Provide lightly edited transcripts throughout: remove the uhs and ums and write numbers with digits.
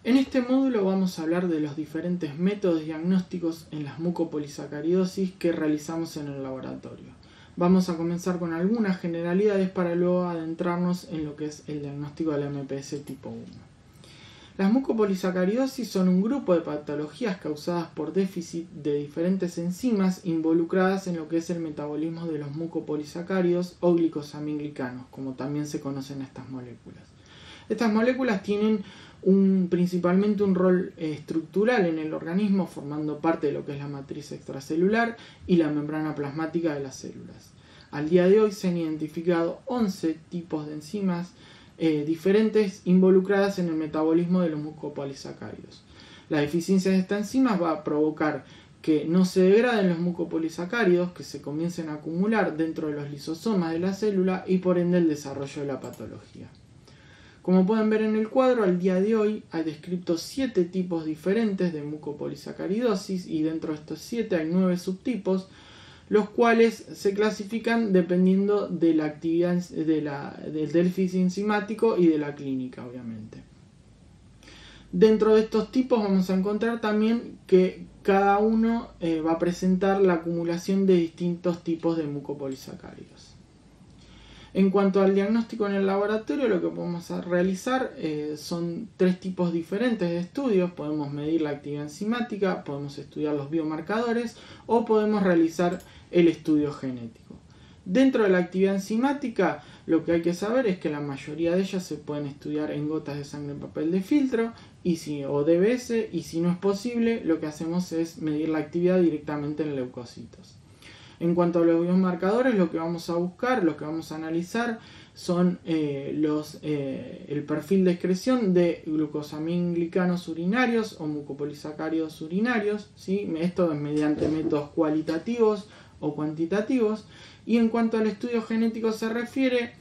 En este módulo vamos a hablar de los diferentes métodos diagnósticos en las mucopolisacaridosis que realizamos en el laboratorio. Vamos a comenzar con algunas generalidades para luego adentrarnos en lo que es el diagnóstico del MPS tipo 1. Las mucopolisacaridosis son un grupo de patologías causadas por déficit de diferentes enzimas involucradas en lo que es el metabolismo de los mucopolisacáridos o glicosaminglicanos, como también se conocen estas moléculas. Estas moléculas tienen principalmente un rol estructural en el organismo, formando parte de lo que es la matriz extracelular y la membrana plasmática de las células. Al día de hoy se han identificado 11 tipos de enzimas diferentes involucradas en el metabolismo de los mucopolisacáridos. La deficiencia de estas enzimas va a provocar que no se degraden los mucopolisacáridos, que se comiencen a acumular dentro de los lisosomas de la célula y por ende el desarrollo de la patología. Como pueden ver en el cuadro, al día de hoy hay descritos 7 tipos diferentes de mucopolisacaridosis y dentro de estos 7 hay 9 subtipos, los cuales se clasifican dependiendo de la actividad del déficit enzimático y de la clínica, obviamente. Dentro de estos tipos vamos a encontrar también que cada uno va a presentar la acumulación de distintos tipos de mucopolisacáridos. En cuanto al diagnóstico en el laboratorio, lo que podemos realizar son 3 tipos diferentes de estudios. Podemos medir la actividad enzimática, podemos estudiar los biomarcadores o podemos realizar el estudio genético. Dentro de la actividad enzimática, lo que hay que saber es que la mayoría de ellas se pueden estudiar en gotas de sangre en papel de filtro o DBS, y si no es posible, lo que hacemos es medir la actividad directamente en leucocitos. En cuanto a los biomarcadores, lo que vamos a buscar, lo que vamos a analizar son el perfil de excreción de glucosaminglicanos urinarios o mucopolisacáridos urinarios, ¿sí? Esto es mediante métodos cualitativos o cuantitativos. Y en cuanto al estudio genético se refiere,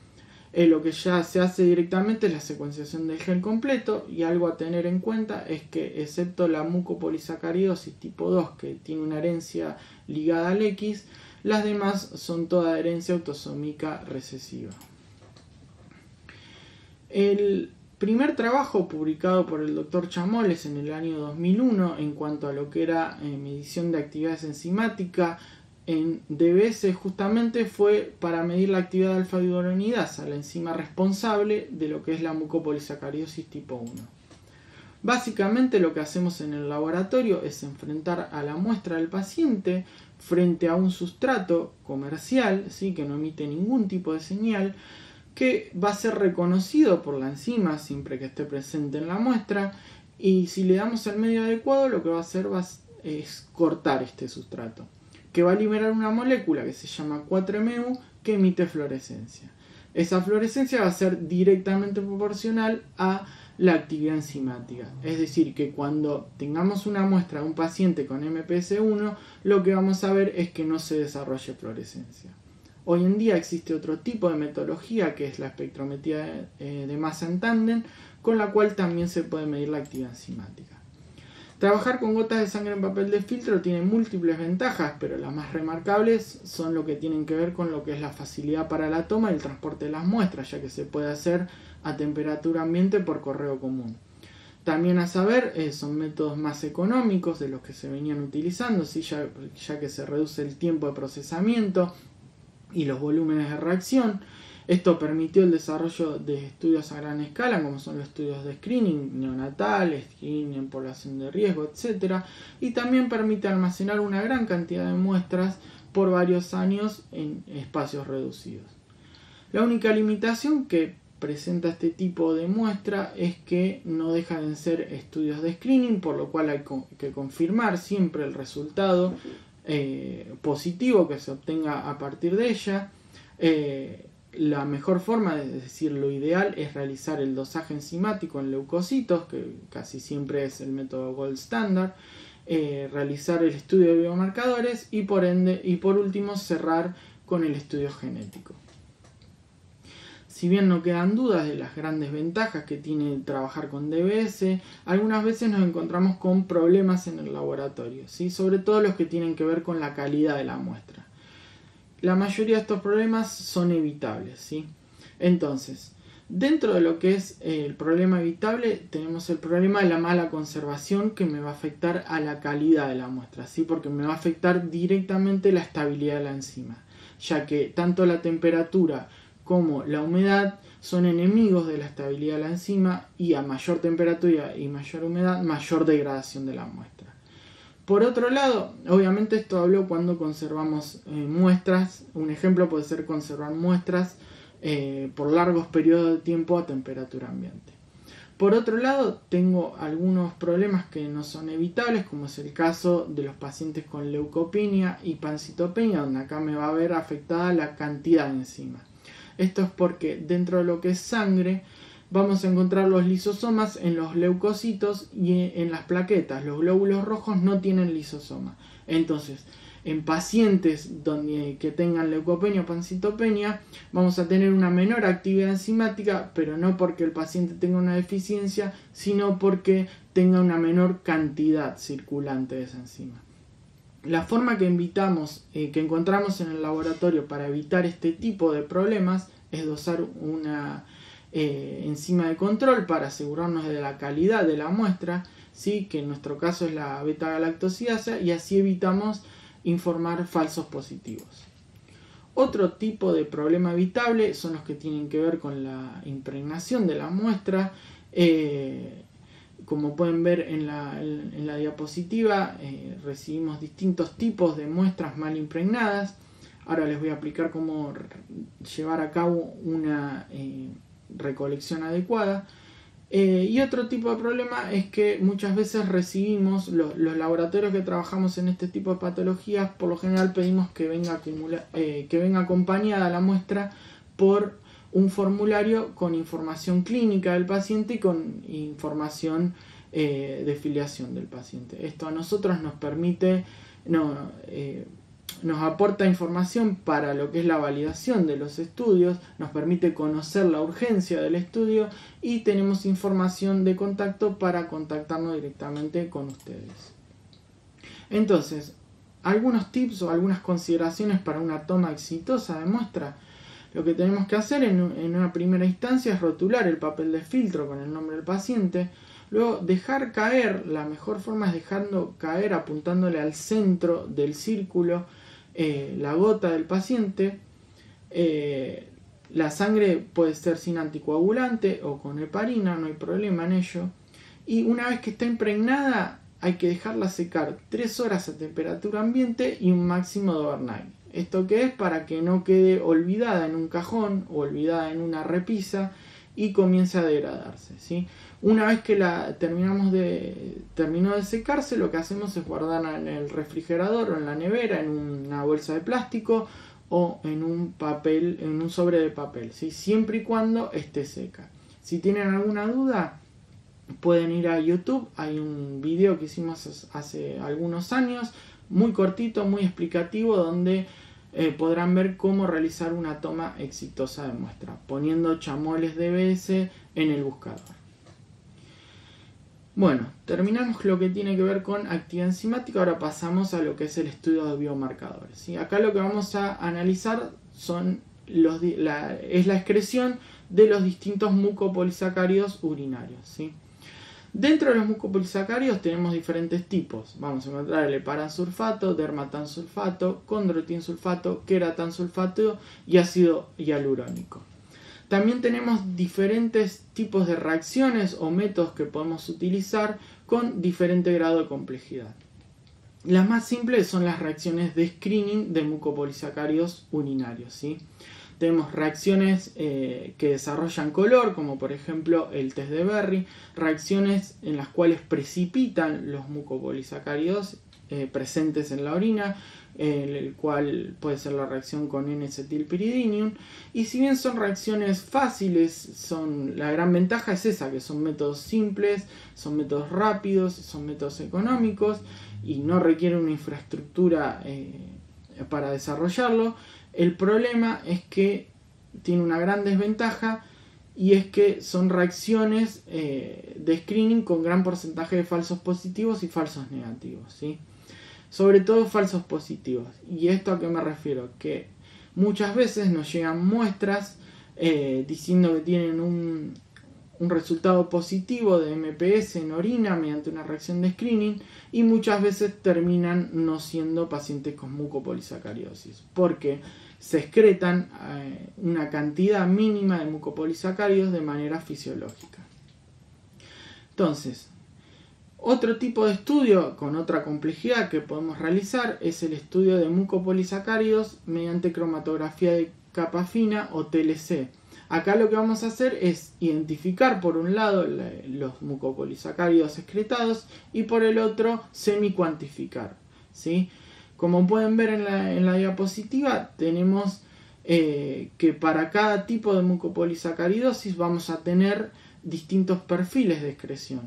lo que ya se hace directamente es la secuenciación del gen completo, y algo a tener en cuenta es que excepto la mucopolisacaridosis tipo 2, que tiene una herencia ligada al X, las demás son toda herencia autosómica recesiva. El primer trabajo publicado por el Dr. Chamoles en el año 2001 en cuanto a lo que era medición de actividades enzimática en DBS justamente fue para medir la actividad de alfa-hidroronidasa, la enzima responsable de lo que es la mucopolisacaridosis tipo 1. Básicamente lo que hacemos en el laboratorio es enfrentar a la muestra del paciente frente a un sustrato comercial, ¿sí? Que no emite ningún tipo de señal, que va a ser reconocido por la enzima siempre que esté presente en la muestra, y si le damos el medio adecuado lo que va a hacer es cortar este sustrato, que va a liberar una molécula que se llama 4-MeU que emite fluorescencia. Esa fluorescencia va a ser directamente proporcional a la actividad enzimática. Es decir, que cuando tengamos una muestra de un paciente con MPS 1, lo que vamos a ver es que no se desarrolle fluorescencia. Hoy en día existe otro tipo de metodología que es la espectrometría de masa en tándem, con la cual también se puede medir la actividad enzimática. Trabajar con gotas de sangre en papel de filtro tiene múltiples ventajas, pero las más remarcables son lo que tienen que ver con lo que es la facilidad para la toma y el transporte de las muestras, ya que se puede hacer a temperatura ambiente por correo común. También a saber, son métodos más económicos de los que se venían utilizando, ¿sí? ya que se reduce el tiempo de procesamiento y los volúmenes de reacción. Esto permitió el desarrollo de estudios a gran escala, como son los estudios de screening neonatal, screening en población de riesgo, etc. Y también permite almacenar una gran cantidad de muestras por varios años en espacios reducidos. La única limitación que presenta este tipo de muestra es que no dejan de ser estudios de screening, por lo cual hay que confirmar siempre el resultado positivo que se obtenga a partir de ella. La mejor forma, es decir, lo ideal es realizar el dosaje enzimático en leucocitos, que casi siempre es el método gold standard, realizar el estudio de biomarcadores y por último cerrar con el estudio genético. Si bien no quedan dudas de las grandes ventajas que tiene trabajar con DBS, algunas veces nos encontramos con problemas en el laboratorio, ¿sí? Sobre todo los que tienen que ver con la calidad de la muestra. La mayoría de estos problemas son evitables, ¿sí? Entonces, Dentro de lo que es el problema evitable, tenemos el problema de la mala conservación, que me va a afectar a la calidad de la muestra, ¿sí? Porque me va a afectar directamente la estabilidad de la enzima, ya que tanto la temperatura como la humedad son enemigos de la estabilidad de la enzima, y a mayor temperatura y mayor humedad, mayor degradación de la muestra. Por otro lado, obviamente esto hablo cuando conservamos muestras. Un ejemplo puede ser conservar muestras por largos periodos de tiempo a temperatura ambiente. Por otro lado, tengo algunos problemas que no son evitables, como es el caso de los pacientes con leucopenia y pancitopenia, donde acá me va a ver afectada la cantidad de enzima. Esto es porque dentro de lo que es sangre vamos a encontrar los lisosomas en los leucocitos y en las plaquetas. Los glóbulos rojos no tienen lisosoma. Entonces, en pacientes que tengan leucopenia o pancitopenia, vamos a tener una menor actividad enzimática, pero no porque el paciente tenga una deficiencia, sino porque tenga una menor cantidad circulante de esa enzima. La forma que encontramos en el laboratorio para evitar este tipo de problemas es dosar una enzima de control para asegurarnos de la calidad de la muestra, ¿sí? Que en nuestro caso es la beta-galactosidasa, y así evitamos informar falsos positivos. Otro tipo de problema evitable son los que tienen que ver con la impregnación de la muestra. Como pueden ver en la diapositiva, recibimos distintos tipos de muestras mal impregnadas. Ahora les voy a explicar cómo llevar a cabo una recolección adecuada. Y otro tipo de problema es que muchas veces recibimos, los laboratorios que trabajamos en este tipo de patologías, por lo general pedimos que venga acompañada la muestra por un formulario con información clínica del paciente y con información de filiación del paciente. Esto a nosotros nos permite, nos aporta información para lo que es la validación de los estudios, nos permite conocer la urgencia del estudio y tenemos información de contacto para contactarnos directamente con ustedes. Entonces, algunos tips o algunas consideraciones para una toma exitosa de muestra. Lo que tenemos que hacer en una primera instancia es rotular el papel de filtro con el nombre del paciente. Luego, dejar caer, la mejor forma es dejando caer apuntándole al centro del círculo la gota del paciente. La sangre puede ser sin anticoagulante o con heparina, no hay problema en ello. Y una vez que está impregnada, hay que dejarla secar 3 horas a temperatura ambiente y un máximo de overnight. ¿Esto qué es? Para que no quede olvidada en un cajón o olvidada en una repisa y comience a degradarse, ¿sí? Una vez que terminó de secarse, lo que hacemos es guardarla en el refrigerador o en la nevera, en una bolsa de plástico o en un sobre de papel, ¿sí? Siempre y cuando esté seca. Si tienen alguna duda, pueden ir a YouTube. Hay un video que hicimos hace algunos años, muy cortito, muy explicativo, donde podrán ver cómo realizar una toma exitosa de muestra, poniendo Chamoles DBS en el buscador. Bueno, terminamos lo que tiene que ver con actividad enzimática. Ahora pasamos a lo que es el estudio de biomarcadores, ¿sí? Acá lo que vamos a analizar es la excreción de los distintos mucopolisacáridos urinarios, ¿sí? Dentro de los mucopolisacáridos tenemos diferentes tipos. Vamos a encontrar el heparansulfato, dermatansulfato, condroitinsulfato, queratansulfato y ácido hialurónico. También tenemos diferentes tipos de reacciones o métodos que podemos utilizar con diferente grado de complejidad. Las más simples son las reacciones de screening de mucopolisacáridos urinarios, ¿sí? Tenemos reacciones que desarrollan color, como por ejemplo el test de Berry, reacciones en las cuales precipitan los mucopolisacáridos presentes en la orina, el cual puede ser la reacción con N-acetilpiridinium. Y si bien son reacciones fáciles, la gran ventaja es esa, que son métodos simples, son métodos rápidos, son métodos económicos y no requieren una infraestructura para desarrollarlo. El problema es que tiene una gran desventaja, y es que son reacciones de screening con gran porcentaje de falsos positivos y falsos negativos, ¿sí? Sobre todo falsos positivos. ¿Y esto a qué me refiero? Que muchas veces nos llegan muestras diciendo que tienen un resultado positivo de MPS en orina mediante una reacción de screening, y muchas veces terminan no siendo pacientes con mucopolisacaridosis porque se excretan una cantidad mínima de mucopolisacáridos de manera fisiológica. Entonces, otro tipo de estudio con otra complejidad que podemos realizar es el estudio de mucopolisacáridos mediante cromatografía de capa fina o TLC. Acá lo que vamos a hacer es identificar por un lado los mucopolisacáridos excretados y por el otro semi-cuantificar, ¿sí? Como pueden ver en la diapositiva, tenemos que para cada tipo de mucopolisacaridosis vamos a tener distintos perfiles de excreción.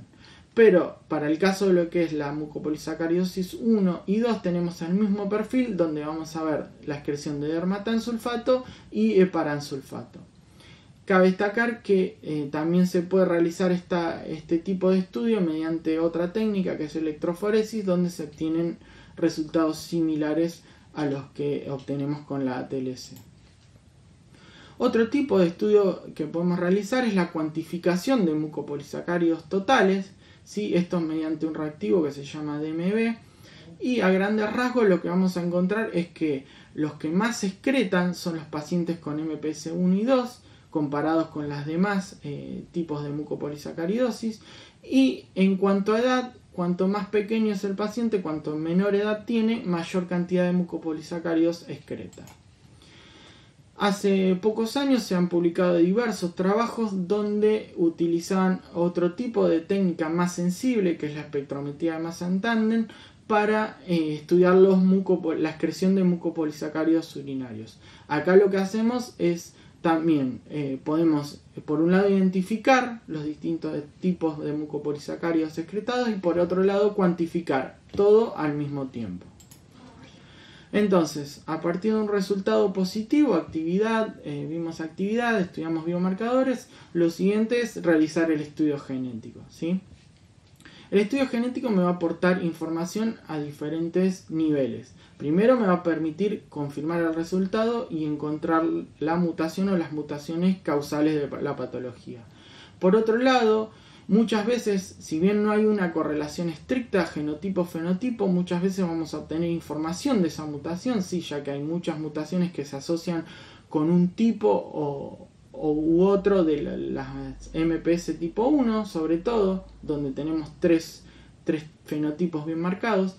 Pero para el caso de lo que es la mucopolisacaridosis 1 y 2 tenemos el mismo perfil donde vamos a ver la excreción de dermatansulfato y heparansulfato. Cabe destacar que también se puede realizar este tipo de estudio mediante otra técnica que es electroforesis, donde se obtienen resultados similares a los que obtenemos con la TLC. Otro tipo de estudio que podemos realizar es la cuantificación de mucopolisacáridos totales, ¿sí? Esto es mediante un reactivo que se llama DMB, y a grandes rasgos lo que vamos a encontrar es que los que más se excretan son los pacientes con MPS 1 y 2, comparados con las demás tipos de mucopolisacaridosis, y en cuanto a edad, cuanto más pequeño es el paciente, cuanto menor edad tiene, mayor cantidad de mucopolisacáridos excreta. Hace pocos años se han publicado diversos trabajos donde utilizaban otro tipo de técnica más sensible, que es la espectrometría de masa en tándem, para estudiar la excreción de mucopolisacáridos urinarios. Acá lo que hacemos es también podemos por un lado identificar los distintos tipos de mucopolisacáridos excretados y por otro lado cuantificar todo al mismo tiempo. Entonces, a partir de un resultado positivo, vimos actividad, estudiamos biomarcadores, lo siguiente es realizar el estudio genético, ¿sí? El estudio genético me va a aportar información a diferentes niveles. Primero me va a permitir confirmar el resultado y encontrar la mutación o las mutaciones causales de la patología. Por otro lado, muchas veces, si bien no hay una correlación estricta genotipo-fenotipo, muchas veces vamos a obtener información de esa mutación, sí, ya que hay muchas mutaciones que se asocian con un tipo u otro de las MPS tipo 1, sobre todo, donde tenemos tres fenotipos bien marcados.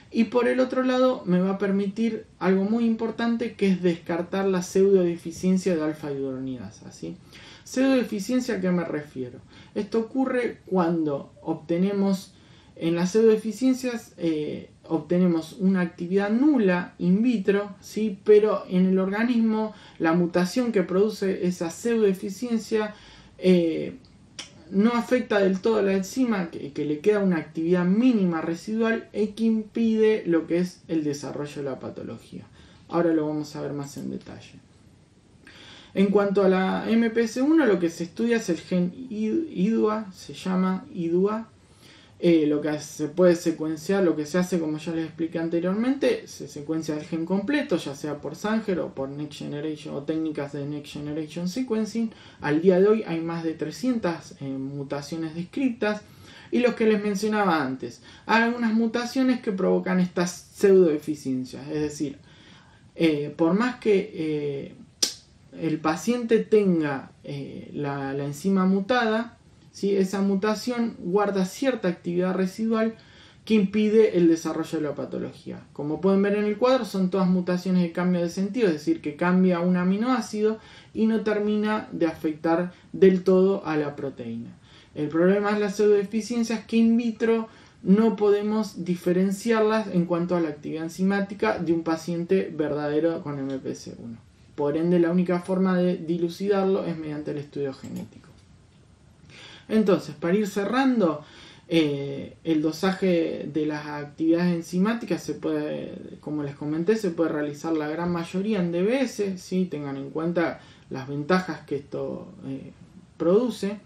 Y por el otro lado me va a permitir algo muy importante, que es descartar la pseudodeficiencia de alfa-hidroxidasa, ¿sí? Pseudodeficiencia, ¿a qué me refiero? Esto ocurre cuando obtenemos, en las pseudodeficiencias, obtenemos una actividad nula in vitro, ¿sí? Pero en el organismo la mutación que produce esa pseudodeficiencia no afecta del todo a la enzima, que le queda una actividad mínima residual y que impide lo que es el desarrollo de la patología. Ahora lo vamos a ver más en detalle. En cuanto a la MPS1, lo que se estudia es el gen IDUA, se llama IDUA. Lo que se puede secuenciar, lo que se hace, como ya les expliqué anteriormente, se secuencia el gen completo, ya sea por Sanger o por Next Generation o técnicas de Next Generation Sequencing. Al día de hoy hay más de 300 mutaciones descritas, y los que les mencionaba antes, hay algunas mutaciones que provocan estas pseudodeficiencias, es decir, por más que el paciente tenga la enzima mutada, ¿sí? Esa mutación guarda cierta actividad residual que impide el desarrollo de la patología. Como pueden ver en el cuadro, son todas mutaciones de cambio de sentido, es decir, que cambia un aminoácido y no termina de afectar del todo a la proteína. El problema es las pseudodeficiencias, que in vitro no podemos diferenciarlas en cuanto a la actividad enzimática de un paciente verdadero con MPS1. Por ende, la única forma de dilucidarlo es mediante el estudio genético. Entonces, para ir cerrando, el dosaje de las actividades enzimáticas se puede, como les comenté, se puede realizar la gran mayoría en DBS, ¿sí? Tengan en cuenta las ventajas que esto produce.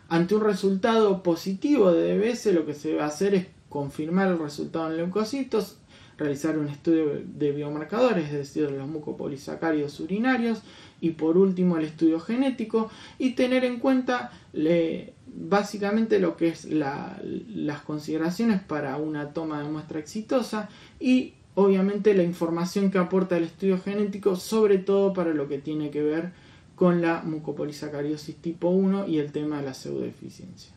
Ante un resultado positivo de DBS, lo que se va a hacer es confirmar el resultado en leucocitos. realizar un estudio de biomarcadores, es decir, de los mucopolisacáridos urinarios, y por último el estudio genético, y tener en cuenta básicamente lo que es las consideraciones para una toma de muestra exitosa y obviamente la información que aporta el estudio genético, sobre todo para lo que tiene que ver con la mucopolisacaridosis tipo 1 y el tema de la pseudodeficiencia.